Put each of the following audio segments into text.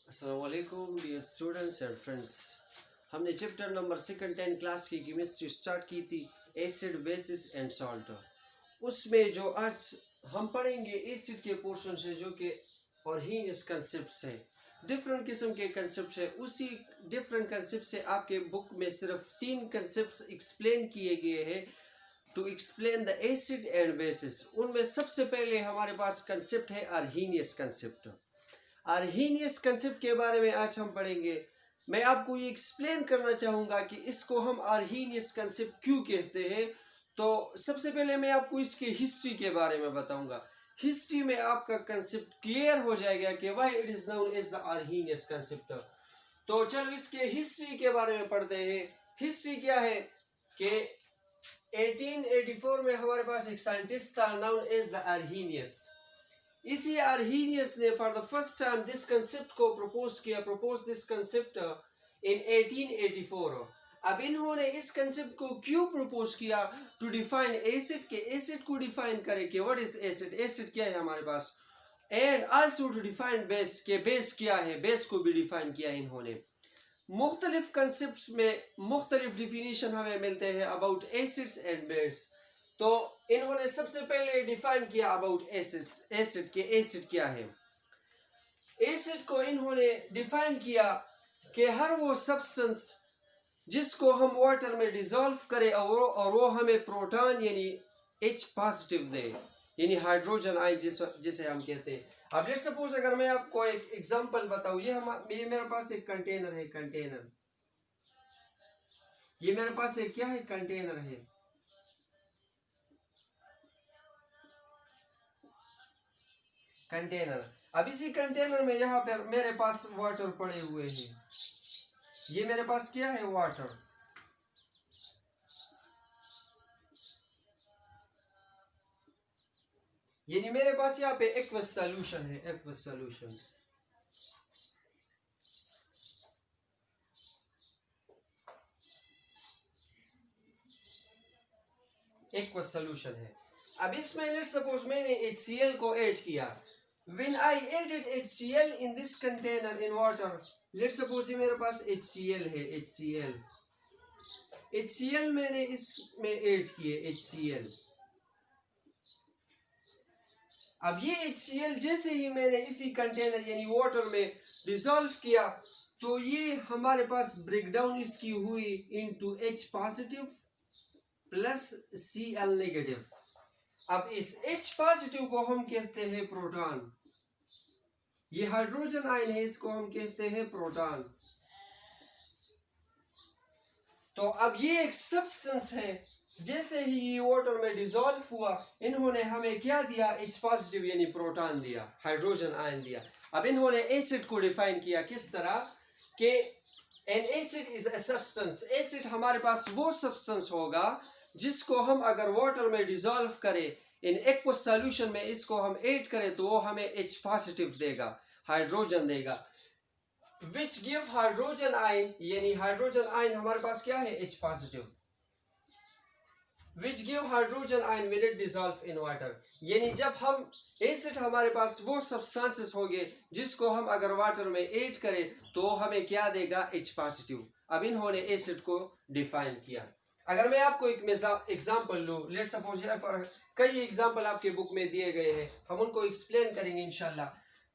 अस्सलाम वालेकुम dear students and friends. हमने चैप्टर नंबर 10 क्लास की केमिस्ट्री स्टार्ट की थी, एसिड बेसिस एंड सॉल्ट। उसमें जो आज हम पढ़ेंगे एसिड के पोर्शन से, जो कि ऑर्हेनियस कंसेप्ट है। डिफरेंट किस्म के कंसेप्ट है। उसी डिफरेंट कंसेप्ट से आपके बुक में सिर्फ 3 कंसेप्ट एक्सप्लेन किए गए हैं to explain the acid and bases. उनमें सबसे पहले हमारे पास कंसेप्ट है आर्हेनियस कंसेप्ट। आर्हेनियस कंसेप्ट के बारे में आज हम पढ़ेंगे। मैं आपको ये एक्सप्लेन करना चाहूँगा कि इसको हम आर्हेनियस कंसेप्ट क्यों कहते हैं। तो सबसे पहले मैं आपको इसके हिस्ट्री के बारे में बताऊंगा। हिस्ट्री में आपका कंसेप्ट क्लियर हो जाएगा कि why it is known as the Arrhenius concept. तो चलो इसके हिस्ट्री के बारे में पढ़ते हैं। हिस्ट्री क्या है कि 1884 में हमारे पास एक साइंटिस्ट था नाउन एज द आर्हेनियस। इसी आर्हेनियस ने for the first time this concept को प्रपोज दिस कंसेप्ट इन 1884। अब इन्होंने इस कंसेप्ट को क्यों प्रपोज किया? टू डिफाइन एसिड, के एसिड को डिफाइन करे कि व्हाट इज एसिड, एसिड क्या है हमारे पास, and also to define base, के बेस क्या है, बेस को भी डिफाइन किया इन्होंने। मुख्तलिफ कंसेप्ट में मुख्तलिफ डिफिनीशन हमें मिलते हैं अबाउट एसिड्स एंड बेस। तो इन्होंने सबसे पहले डिफाइन किया अबाउट एसिड के एसिड क्या है। एसिड को इन्होंने डिफाइन किया कि हर वो सब्सटेंस जिसको हम वाटर में डिसॉल्व करें और वो हमें प्रोटॉन यानी H पॉजिटिव दे, यानी हाइड्रोजन आयन जिसे हम कहते हैं। अब लेट्स सपोज अगर मैं आपको एक एग्जांपल बताऊं, ये मेरे पास एक कंटेनर है। ये मेरे पास एक क्या है, कंटेनर है। कंटेनर, अब इसी कंटेनर में यहाँ पर मेरे पास वाटर पड़े हुए हैं। ये मेरे पास क्या है, वाटर। यानी मेरे पास यहाँ पे एक्वस सॉल्यूशन है, एक्वस सॉल्यूशन। एक्वस सॉल्यूशन है। अब इसमें लेट्स सपोज मैंने HCl को ऐड किया। When I added HCl in this container in water, let's suppose ये मेरे पास HCl है, HCl मैंने इसमें ऐड किए HCl। अब ये HCl जैसे ही मैंने इसी कंटेनर यानी वाटर में डिसॉल्व किया, तो ये हमारे पास ब्रेकडाउन इसकी हुई into H positive plus Cl negative. अब इस H पॉजिटिव को हम कहते हैं प्रोटॉन। ये हाइड्रोजन आयन है, इसको हम कहते हैं प्रोटॉन। तो अब ये एक सब्सटेंस है, जैसे ही ये वाटर में डिसॉल्व हुआ, इन्होंने हमें क्या दिया, H पॉजिटिव यानी प्रोटॉन दिया, हाइड्रोजन आयन दिया। अब इन्होंने एसिड को डिफाइन किया किस तरह कि N acid is a substance. Acid हमारे पास वो सब्सटेंस होगा जिसको हम अगर वाटर में डिसॉल्व करें इन एक्वस सॉल्यूशन में, इसको हम ऐड करें तो वो हमें H पॉजिटिव देगा, हाइड्रोजन देगा। Which give hydrogen ion, यानी हाइड्रोजन आयन हमारे पास क्या है, H positive. Which give hydrogen ion when it dissolve in water, यानी जब हम एसिड हमारे पास वो सब्सटेंसेस होंगे जिसको हम अगर वाटर में ऐड करें तो हमें क्या देगा, H पॉजिटिव। अब इन्होंने एसिड को डिफाइन किया। अगर मैं आपको एक एग्जांपल लूं, लेट सपोज यहाँ पर कई एग्जांपल आपके बुक में दिए गए हैं, हम उनको एक्सप्लेन करेंगे इंशाल्लाह।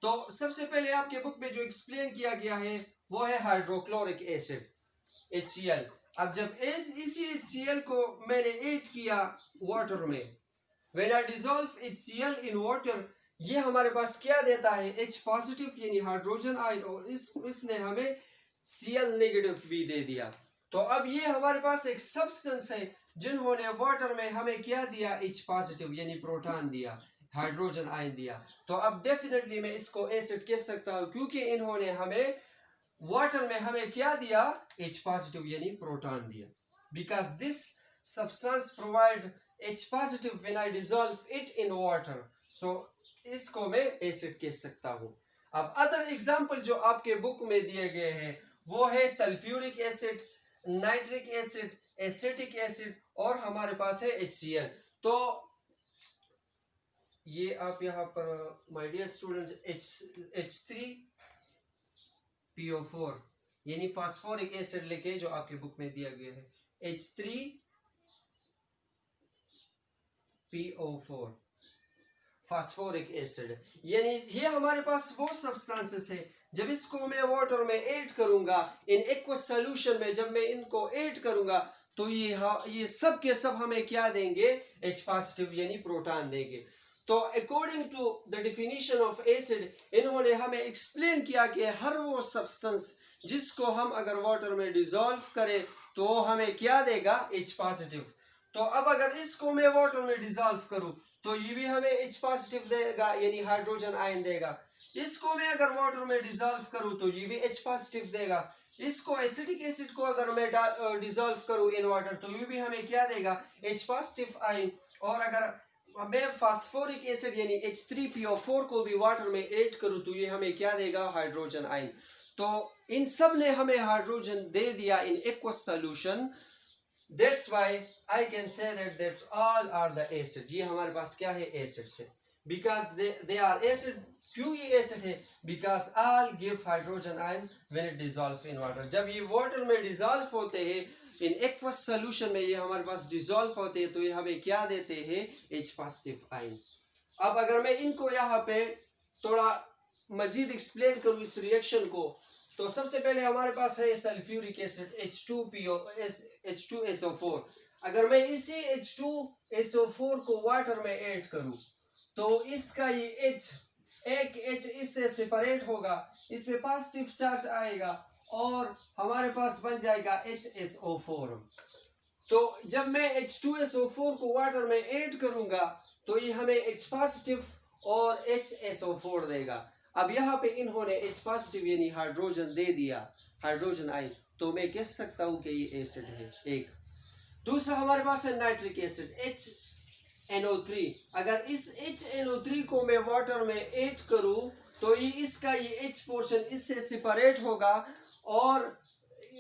तो सबसे पहले आपके बुक में जो एक्सप्लेन किया गया है वो है हाइड्रोक्लोरिक एसिड, HCl। अब जब इसी HCl को मैंने ऐड किया वाटर में, when I dissolve HCl in water, ये हमारे पास क्या देता है, H पॉजिटिव यानी हाइड्रोजन आयन, और इसने हमें Cl नेगेटिव भी दे दिया। तो अब ये हमारे पास एक सब्सटेंस है जिन्होंने वाटर में हमें क्या दिया, H पॉजिटिव यानी प्रोटॉन दिया, हाइड्रोजन आयन दिया। तो अब डेफिनेटली मैं इसको एसिड कह सकता हूं क्योंकि इन्होंने हमें वाटर में हमें क्या दिया, H पॉजिटिव यानी प्रोटॉन दिया। Because this substance provide H positive when I dissolve it in water, so इसको मैं एसिड कह सकता हूं। अब अदर एग्जांपल जो आपके बुक में दिए गए हैं वो है sulphuric acid, nitric acid, acetic acid, और हमारे पास है HCl। तो ये आप यहाँ पर my dear student H3 PO4 यानी फास्फोरिक एसिड लेके जो आपके बुक में दिया गया है H3PO4 फास्फोरिक एसिड। यानी ये हमारे पास वो सब्सटेंसेस है, जब इसको मैं वाटर में ऐड करूंगा इन एक्वस सॉल्यूशन में, जब मैं इनको ऐड करूंगा तो ये सब के सब हमें क्या देंगे, H पॉजिटिव यानी प्रोटॉन देंगे। तो according to the definition of acid इन्होंने हमें एक्सप्लेन किया कि हर वो सब्सटेंस जिसको हम अगर वाटर में डिसॉल्व करें तो हमें क्या देगा, H पॉजिटिव। तो अब अगर इसको मैं वाटर में डिसॉल्व करूं तो ये भी हमें H पॉजिटिव देगा यानी हाइड्रोजन आयन देगा। इसको मैं अगर वाटर में डिसॉल्व करूं तो ये भी H पॉजिटिव देगा। इसको एसिटिक एसिड को अगर मैं डिसॉल्व करूं इन वाटर तो ये भी हमें क्या देगा, H पॉजिटिव आयन। और अगर मैं फास्फोरिक एसिड यानी H3PO4 को भी वाटर में ऐड करूं तो ये हमें क्या देगा, हाइड्रोजन आयन। तो इन सब ने हमें हाइड्रोजन दे दिया in aqueous solution. That's why I can say that all are the acid। ये हमारे पास क्या है, एसिड्स है। Because they are acid। क्यों ये एसिड है? Because all give hydrogen ion when it dissolve in water। जब ये वाटर में डिसॉल्व होते हैं इन एक्वस सॉल्यूशन में, ये हमारे पास डिसॉल्व होते हैं तो ये हमें क्या देते हैं, H पॉजिटिव आयन। अब अगर मैं इनको यहाँ पे थोड़ा मजीद एक्सप्लेन करूँ इस रिएक्शन को, तो सबसे पहले हमारे पास है सल्फ्यूरिक एसिड H2SO4। अगर मैं इसी H2SO4 को वाटर में ऐड करूं तो इसका ये एक H इससे सेपरेट होगा, इसमें पॉजिटिव चार्ज आएगा और हमारे पास बन जाएगा HSO4। तो जब मैं H2SO4 को वाटर में ऐड करूंगा तो ये हमें H पॉजिटिव और HSO4 देगा। अब यहाँ पे इन्होंने H पॉजिटिव यानी हाइड्रोजन दे दिया, हाइड्रोजन आयन, तो मैं कह सकता हूँ कि ये एसिड है एक। दूसरा हमारे पास है नाइट्रिक एसिड HNO3। अगर इस HNO3 को मैं वाटर में ऐड करूँ तो ये इसका ये H पोर्शन इससे सेपरेट होगा और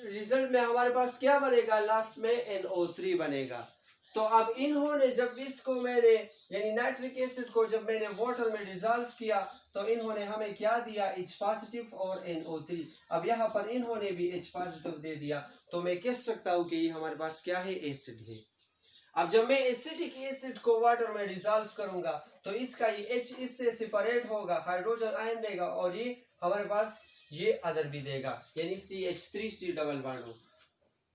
रिजल्ट में हमारे पास क्या बनेगा, लास्ट में NO3 बनेगा। तो अब इन्होंने जब इसको मैंने यानी नाइट्रिक एसिड को जब मैंने वाटर में डिसॉल्व किया तो इन्होंने हमें क्या दिया, H पॉजिटिव और NO3। अब यहाँ पर इन्होंने भी H पॉजिटिव दे दिया तो मैं कह सकता हूँ कि ये हमारे पास क्या है, एसिड है। अब जब मैं एसिटिक एसिड को वाटर में डिसॉल्व करूंगा तो इसका ये H इससे सेपरेट होगा, हाइड्रोजन आयन देगा और ये हमारे पास ये अदर भी देगा यानी CH3C डबल बॉन्ड।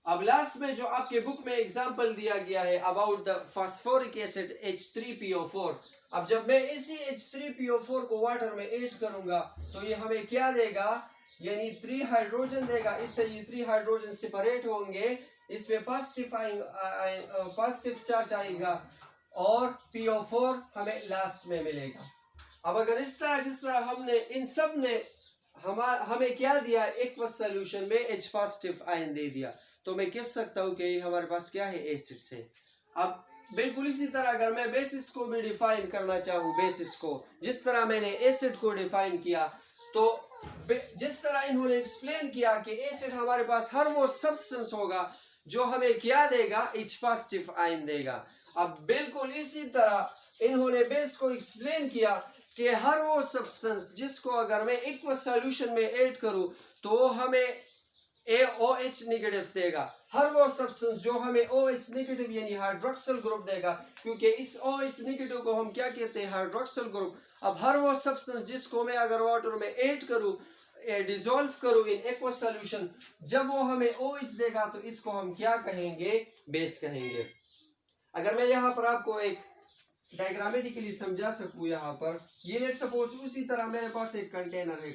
अब लास्ट में जो आपके बुक में एग्जांपल दिया गया है about the phosphoric acid H3PO4। अब जब मैं इसी H3PO4 को वाटर में ऐड करूंगा तो ये हमें क्या देगा, यानी 3 हाइड्रोजन देगा। इससे ये 3 हाइड्रोजन सेपरेट होंगे, इसमें पॉजिटिव चार्ज आएगा और PO4 हमें लास्ट में मिलेगा। अब अगर इस तरह जिस तरह हमने इन सब ने हमें क्या दिया, एक्वस सॉल्यूशन में H पॉजिटिव आयन दे दिया तो मैं कह सकता हूँ कि हमारे पास क्या है, एसिड्स है। अब बिल्कुल इसी तरह अगर मैं बेसिस को भी डिफाइन करना चाहूँ, बेसिस को जिस तरह मैंने एसिड को डिफाइन किया तो जिस तरह इन्होंने एक्सप्लेन किया कि एसिड हमारे पास हर वो सब्सटेंस होगा जो हमें क्या देगा, H पॉजिटिव आयन देगा। अब बिल्कुल इसी तरह इन्होंने बेस को एक्सप्लेन किया कि हर वो सब्सटेंस जिसको अगर मैं एक्वस सॉल्यूशन में ऐड करूं तो हमें OH नेगेटिव देगा। हर वो सब्सटेंस जो हमें OH नेगेटिव यानी हाइड्रोक्सिल ग्रुप देगा, क्योंकि इस OH नेगेटिव को हम क्या कहते हैं, हाइड्रोक्सिल ग्रुप। अब हर वो सब्सटेंस जिसको मैं अगर वाटर में ऐड करूं, डिसॉल्व करूं इन एक्वस सॉल्यूशन, जब वो हमें OH देगा तो इसको हम क्या कहेंगे, बेस कहेंगे। अगर मैं यहाँ पर आपको एक डायग्रामेटिकली समझा सकूं, यहाँ पर ये लेट्स सपोज उसी तरह मेरे पास एक कंटेनर है,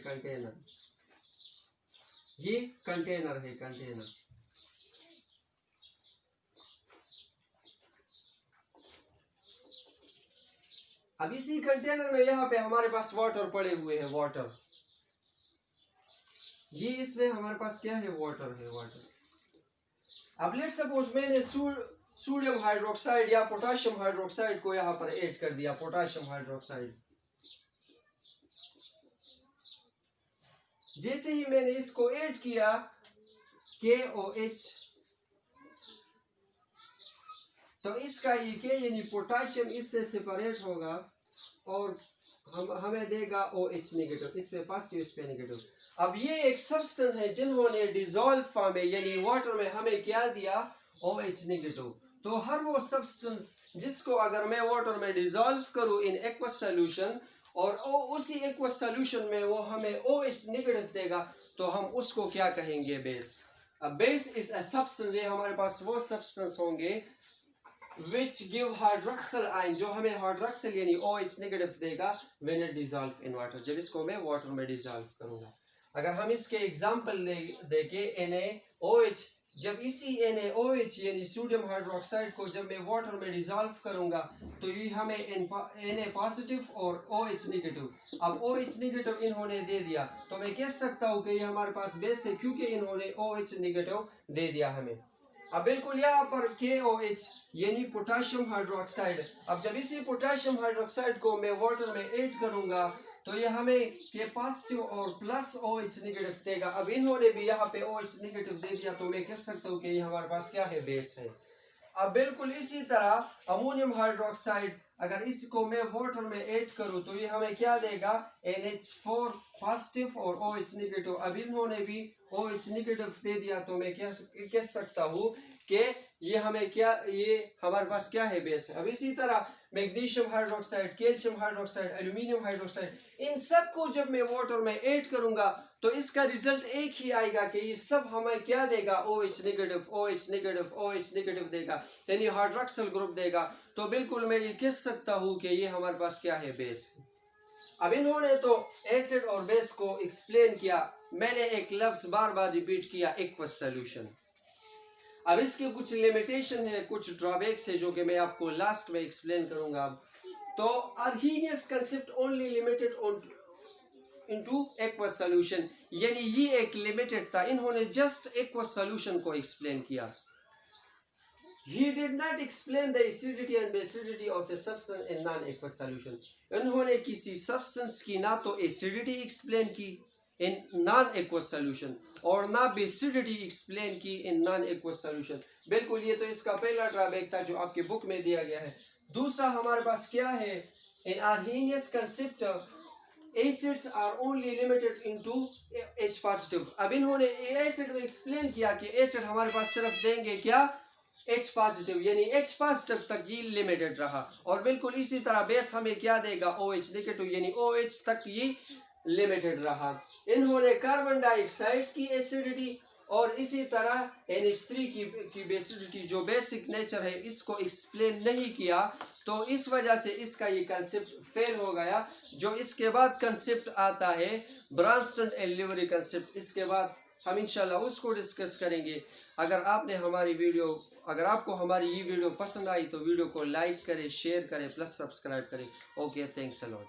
ये कंटेनर है, कंटेनर। अब इसी कंटेनर में यहाँ पे हमारे पास वाटर पड़े हुए हैं, वाटर। ये इसमें हमारे पास क्या है, वाटर है, वाटर। अब लेट्स सपोज मैंने सोडियम हाइड्रोक्साइड या पोटेशियम हाइड्रोक्साइड को यहाँ पर ऐड कर दिया, पोटेशियम हाइड्रोक्साइड। जैसे ही मैंने इसको ऐड किया KOH, तो इसका ये K यानी पोटेशियम इससे सेपरेट होगा और हमें देगा OH नेगेटिव, इसमें पॉजिटिव इस पे नेगेटिव। अब ये एक सब्सटेंस है जिन्होंने डिसॉल्व फॉर्म में यानी वाटर में हमें क्या दिया, OH नेगेटिव। तो हर वो सब्सटेंस जिसको अगर मैं वाटर में डिसॉल्व करूं इन एक्वस सॉल्यूशन और उसी एक्वस सॉल्यूशन में वो हमें OH नेगेटिव देगा, तो हम उसको क्या कहेंगे, बेस। अब बेस इज अ सब्सटेंस, ये हमारे पास वो सब्सटेंस होंगे which give hydroxyl ion, जो हमें हाइड्रोक्सिल यानी OH नेगेटिव देगा when it dissolve in water, जब इसको मैं वाटर में डिसॉल्व करूंगा। अगर हम इसके एग्जांपल देके NaOH, जब इसी NaOH यानी सोडियम हाइड्रोक्साइड को जब मैं वाटर में डिसॉल्व करूंगा तो ये हमें Na पॉजिटिव और OH नेगेटिव। अब OH नेगेटिव इन्होंने दे दिया तो मैं कह सकता हूँ कि ये हमारे पास बेस है क्योंकि इन्होंने OH नेगेटिव दे दिया हमें। अब बिल्कुल यहाँ पर KOH यानी पोटेशियम हाइड्रोक्साइड, अब जब इसी पोटेशियम हाइड्रोक्साइड को मैं वाटर में ऐड करूंगा तो ये हमें के पॉजिटिव और प्लस OH नेगेटिव देगा। अब इन्होंने भी यहाँ पे OH नेगेटिव दे दिया तो मैं कह सकता हूँ कि ये हमारे पास क्या है, बेस है। अब बिल्कुल इसी तरह अमोनियम हाइड्रोक्साइड, अगर इसको मैं वाटर में ऐड करूं तो ये हमें क्या देगा, NH4 पॉजिटिव और OH नेगेटिव। अब इन्होंने भी OH नेगेटिव दे दिया तो मैं कह सकता हूँ कि ये हमें क्या, ये हमारे पास क्या है, बेस है। अब इसी तरह magnesium hydroxide, calcium hydroxide, aluminium hydroxide, इन सब को जब मैं वाटर में ऐड करूंगा तो इसका रिजल्ट एक ही आएगा कि ये सब हमें क्या देगा, OH negative, OH negative, OH negative देगा, यानी हाइड्रोक्सिल ग्रुप देगा। तो बिल्कुल मैं ये कह सकता हूँ कि ये हमारे पास क्या है, बेस। अब इन्होंने तो एसिड और बेस को एक्सप्लेन किया, मैंने एक लफ्ज बार बार रिपीट किया, एक्वस सॉल्यूशन। अब इसके कुछ लिमिटेशन है, कुछ ड्रॉबैक्स है जो कि मैं आपको लास्ट में एक्सप्लेन करूंगा। तो Arrhenius concept only limited on into aqueous solution, यानी ये एक लिमिटेड था, इन्होंने जस्ट aqueous solution को एक्सप्लेन किया। He did not explain the acidity and basicity of a substance in non-aqueous solution. इन्होंने किसी सब्सटेंस की ना तो एसिडिटी एक्सप्लेन की इन नॉन एक्वस सॉल्यूशन और ना बेसिडिटी एक्सप्लेन की इन नॉन एक्वस सॉल्यूशन। बिल्कुल ये तो इसका पहला ड्रॉबैक था जो आपके बुक में दिया गया है। दूसरा हमारे पास क्या है, इन Arrhenius concept acids are only limited into H positive। अब इन्होंने एसिड में एक्सप्लेन किया कि एसिड हमारे पास सिर्फ देंगे क्या, H पॉजिटिव, यानी H पॉजिटिव तक ये लिमिटेड रहा। और बिल्कुल इसी तरह बेस हमें क्या देगा, OH नेगेटिव, यानी OH तक ये लिमिटेड रहा। इन्होंने कार्बन डाइऑक्साइड की एसिडिटी और इसी तरह NH3 की बेसिडिटी जो बेसिक नेचर है इसको एक्सप्लेन नहीं किया, तो इस वजह से इसका ये कंसेप्ट फेल हो गया। जो इसके बाद कंसेप्ट आता है ब्रांस्टन एंड लिवरी कंसेप्ट, इसके बाद हम इंशाल्लाह उसको डिस्कस करेंगे। अगर आपको हमारी ये वीडियो पसंद आई तो वीडियो को लाइक करें, शेयर करें, प्लस सब्सक्राइब करें। Okay, thanks a lot.